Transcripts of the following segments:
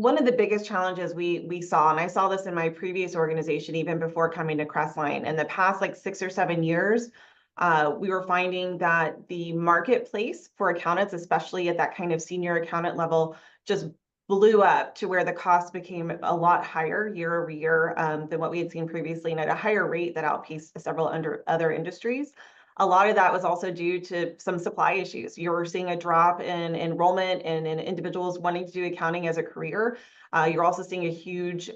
one of the biggest challenges we saw, and I saw this in my previous organization, even before coming to Crestline, in the past like 6 or 7 years, we were finding that the marketplace for accountants, especially at that kind of senior accountant level, just blew up to where the cost became a lot higher year over year than what we had seen previously, and at a higher rate that outpaced several other industries. A lot of that was also due to some supply issues. You're seeing a drop in enrollment and in individuals wanting to do accounting as a career. You're also seeing a huge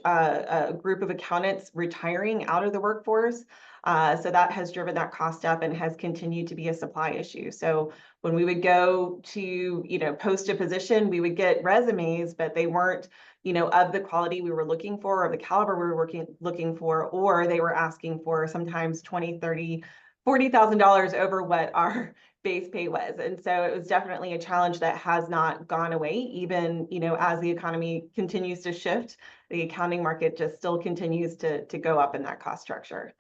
group of accountants retiring out of the workforce. So that has driven that cost up and has continued to be a supply issue. So when we would go to, post a position, we would get resumes, but they weren't, of the quality we were looking for, or the caliber we were looking for, or they were asking for sometimes $20,000, $30,000, $40,000 over what our base pay was. And so it was definitely a challenge that has not gone away, even, as the economy continues to shift, the accounting market just still continues to go up in that cost structure.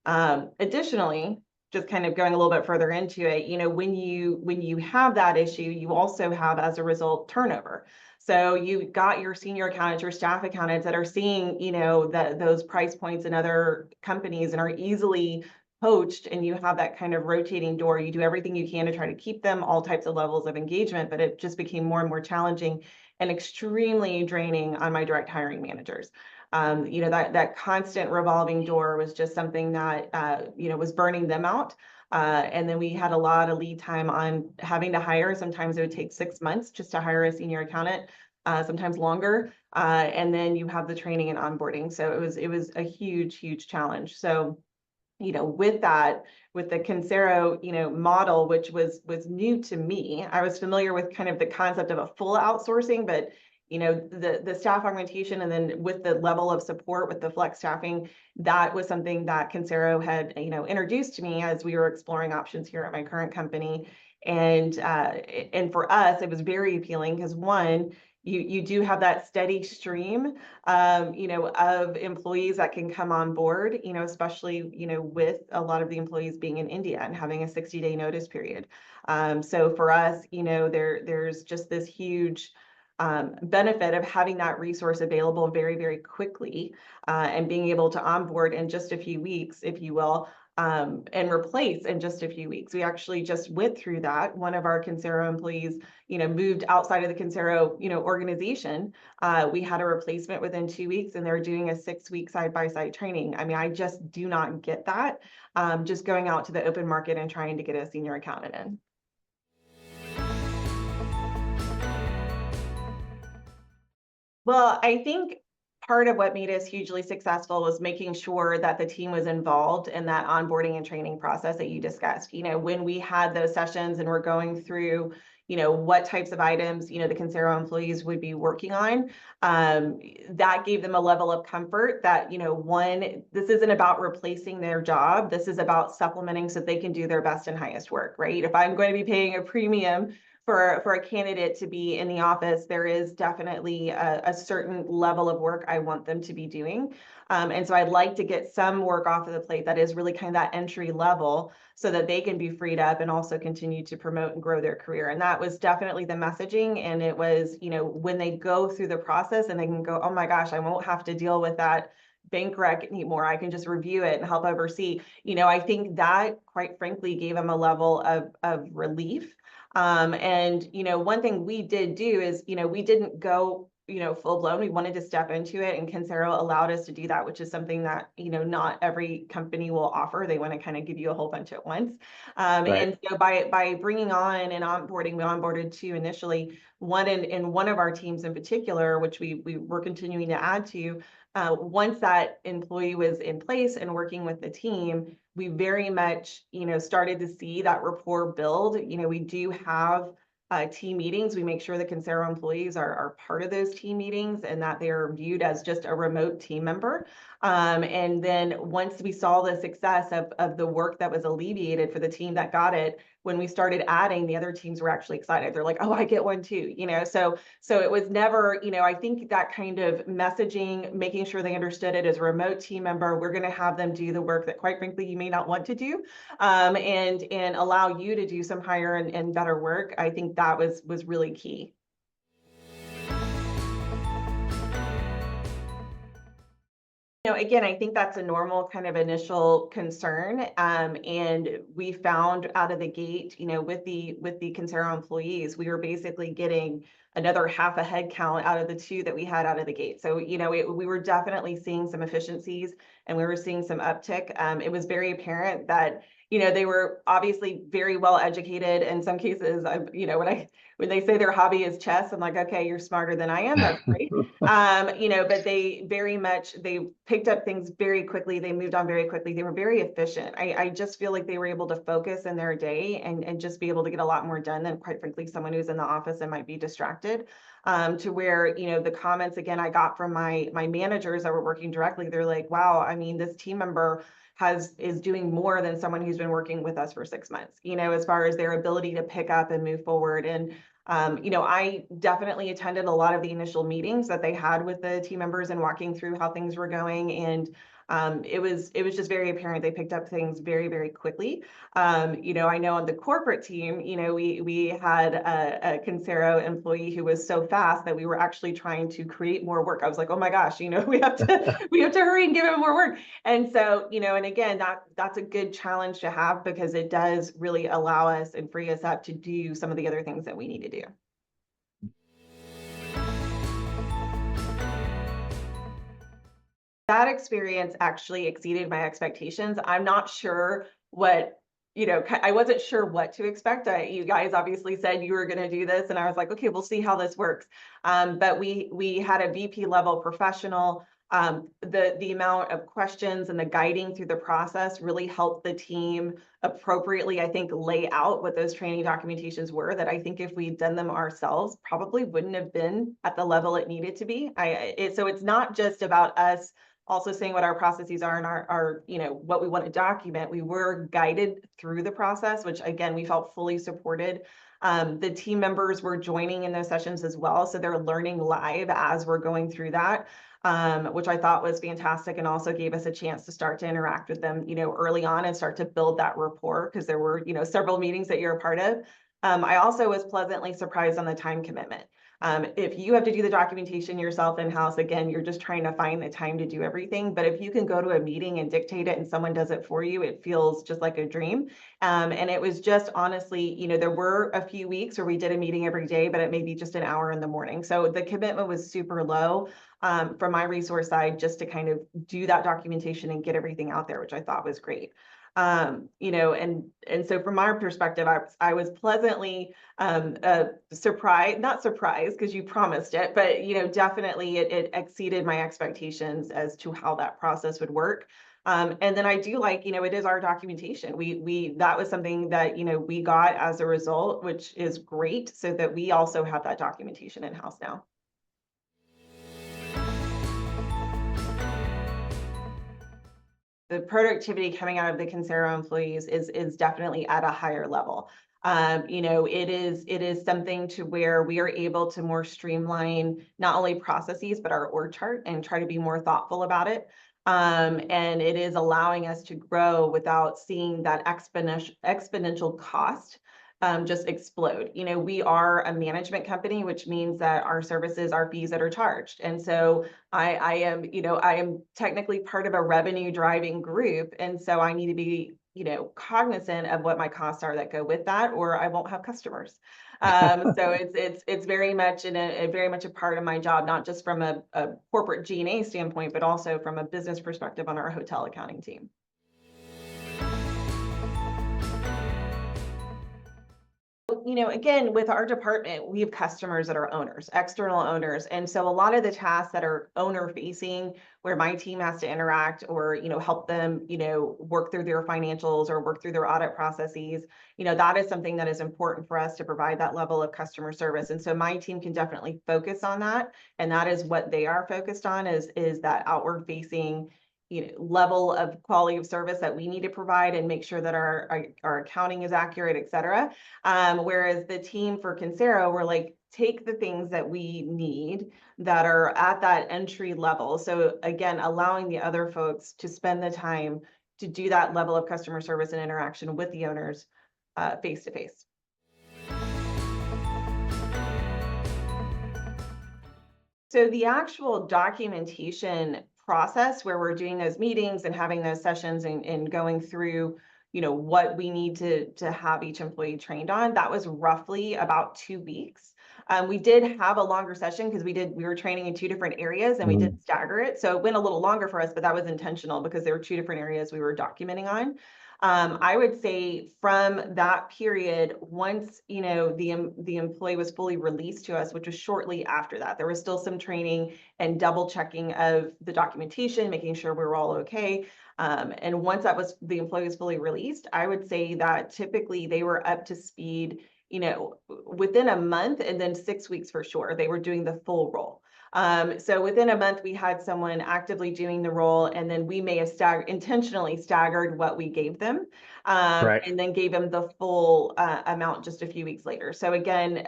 Additionally, just kind of going a little bit further into it, when you have that issue, you also have, as a result, turnover. So you've got your senior accountants, your staff accountants that are seeing, those price points in other companies and are easily poached, and you have that kind of rotating door. You do everything you can to try to keep them, all types of levels of engagement, but it just became more and more challenging and extremely draining on my direct hiring managers. That constant revolving door was just something that, was burning them out. And then we had a lot of lead time on having to hire. Sometimes it would take 6 months just to hire a senior accountant, sometimes longer. And then you have the training and onboarding. So it was a huge, huge challenge. So, with that, with the Consero, model, which was new to me, I was familiar with kind of the concept of a full outsourcing, but the staff augmentation, and then with the level of support with the flex staffing, that was something that Consero had, introduced to me as we were exploring options here at my current company. And for us, it was very appealing because, one, you do have that steady stream, of employees that can come on board, especially, with a lot of the employees being in India and having a 60-day notice period. So for us, there's just this huge benefit of having that resource available very, very quickly, and being able to onboard in just a few weeks, if you will, and replace in just a few weeks. We actually just went through that. One of our Consero employees, moved outside of the Consero, organization. We had a replacement within 2 weeks, and they're doing a 6-week side-by-side training. I mean, I just do not get that, just going out to the open market and trying to get a senior accountant in. Well, I think part of what made us hugely successful was making sure that the team was involved in that onboarding and training process that you discussed. When we had those sessions and we're going through, what types of items, the Consero employees would be working on, that gave them a level of comfort that, one, this isn't about replacing their job. This is about supplementing so they can do their best and highest work, right? If I'm going to be paying a premium for a candidate to be in the office, there is definitely a certain level of work I want them to be doing. And so I'd like to get some work off of the plate that is really kind of that entry level so that they can be freed up and also continue to promote and grow their career. And that was definitely the messaging. And it was, when they go through the process and they can go, oh my gosh, I won't have to deal with that bank rec anymore. I can just review it and help oversee. I think that, quite frankly, gave them a level of relief. And, one thing we did do is, we didn't go, full blown. We wanted to step into it, and Consero allowed us to do that, which is something that, not every company will offer. They want to kind of give you a whole bunch at once. Right. And so by bringing on and onboarding, we onboarded 2 initially, one in one of our teams in particular, which we were continuing to add to. Once that employee was in place and working with the team, we very much, started to see that rapport build. We do have team meetings. We make sure the Consero employees are part of those team meetings and that they are viewed as just a remote team member. And then once we saw the success of the work that was alleviated for the team that got it, when we started adding, the other teams were actually excited. They're like, oh, I get one too, so it was never, I think that kind of messaging, making sure they understood it as a remote team member, we're going to have them do the work that, quite frankly, you may not want to do, and allow you to do some higher and better work. I think that was really key. Again, I think that's a normal kind of initial concern. And we found out of the gate, with the Consero employees, we were basically getting another half a head count out of the two that we had out of the gate. So, we were definitely seeing some efficiencies and we were seeing some uptick. It was very apparent that, they were obviously very well educated. In some cases, when they say their hobby is chess, I'm like, okay, you're smarter than I am. That's great. But they picked up things very quickly. They moved on very quickly. They were very efficient. I just feel like they were able to focus in their day and just be able to get a lot more done than, quite frankly, someone who's in the office and might be distracted. To where, the comments again I got from my managers that were working directly, they're like, wow, I mean, this team member is doing more than someone who's been working with us for 6 months, as far as their ability to pick up and move forward. And I definitely attended a lot of the initial meetings that they had with the team members and walking through how things were going. And it was just very apparent they picked up things very, very quickly. I know on the corporate team, we had a Consero employee who was so fast that we were actually trying to create more work. I was like, oh my gosh, we have to hurry and give him more work. And so, and again, that's a good challenge to have because it does really allow us and free us up to do some of the other things that we need to do. That experience actually exceeded my expectations. I'm not sure I wasn't sure what to expect. You guys obviously said you were going to do this, and I was like, okay, we'll see how this works. But we had a VP level professional. The amount of questions and the guiding through the process really helped the team appropriately, I think, lay out what those training documentations were that I think if we'd done them ourselves, probably wouldn't have been at the level it needed to be. So it's not just about us also saying what our processes are and our what we want to document. We were guided through the process, which again, we felt fully supported. The team members were joining in those sessions as well. So they're learning live as we're going through that, which I thought was fantastic and also gave us a chance to start to interact with them, early on and start to build that rapport because there were, several meetings that you're a part of. I also was pleasantly surprised on the time commitment. If you have to do the documentation yourself in-house, again, you're just trying to find the time to do everything. But if you can go to a meeting and dictate it and someone does it for you, it feels just like a dream. And it was just honestly, there were a few weeks where we did a meeting every day, but it may be just an hour in the morning. So the commitment was super low from my resource side just to kind of do that documentation and get everything out there, which I thought was great. And so from my perspective, I was pleasantly surprised, not surprised because you promised it, but definitely it exceeded my expectations as to how that process would work. And then I do like, it is our documentation. That was something that, we got as a result, which is great, so that we also have that documentation in-house now. The productivity coming out of the Consero employees is definitely at a higher level. It is something to where we are able to more streamline not only processes, but our org chart and try to be more thoughtful about it. And it is allowing us to grow without seeing that exponential cost just explode. We are a management company, which means that our services are fees that are charged. And so I am technically part of a revenue driving group. And so I need to be, cognizant of what my costs are that go with that, or I won't have customers. So it's very much very much a part of my job, not just from a corporate G&A standpoint, but also from a business perspective on our hotel accounting team. Again, with our department, we have customers that are owners, external owners. And so a lot of the tasks that are owner facing, where my team has to interact or, help them, work through their financials or work through their audit processes, that is something that is important for us to provide that level of customer service. And so my team can definitely focus on that. And that is what they are focused on is that outward facing level of quality of service that we need to provide and make sure that our accounting is accurate, et cetera. Whereas the team for Consero, we're like, take the things that we need that are at that entry level. So again, allowing the other folks to spend the time to do that level of customer service and interaction with the owners face to face. So the actual documentation process where we're doing those meetings and having those sessions and going through, what we need to have each employee trained on, that was roughly about 2 weeks. We did have a longer session because we were training in 2 different areas and we did stagger it. So it went a little longer for us, but that was intentional because there were 2 different areas we were documenting on. I would say from that period, once, the employee was fully released to us, which was shortly after that, there was still some training and double checking of the documentation, making sure we were all okay. And once the employee was fully released, I would say that typically they were up to speed, within a month, and then 6 weeks for sure, they were doing the full role. So within a month, we had someone actively doing the role, and then we may have intentionally staggered what we gave them, Right. and then gave them the full amount just a few weeks later. So again,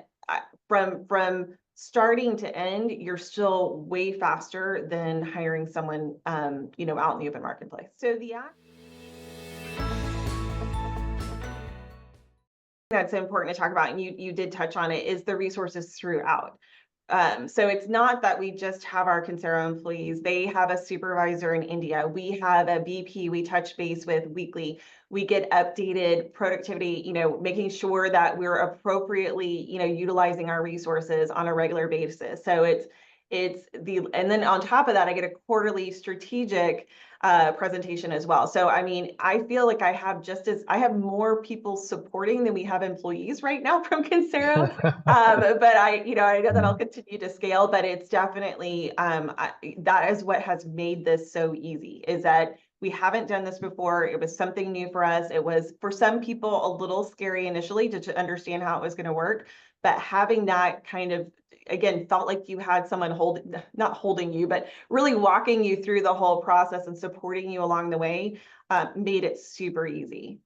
from starting to end, you're still way faster than hiring someone, out in the open marketplace. So that's important to talk about, and you did touch on it, is the resources throughout. So it's not that we just have our Consero employees. They have a supervisor in India. We have a VP we touch base with weekly. We get updated productivity, making sure that we're appropriately, utilizing our resources on a regular basis. So and then on top of that, I get a quarterly strategic presentation as well. So, I mean, I feel like I have more people supporting than we have employees right now from Consero. But I know that I'll continue to scale, but it's definitely, that is what has made this so easy, is that we haven't done this before. It was something new for us. It was, for some people, a little scary initially to understand how it was going to work, but having that kind of, again, felt like you had someone not holding you, but really walking you through the whole process and supporting you along the way, made it super easy.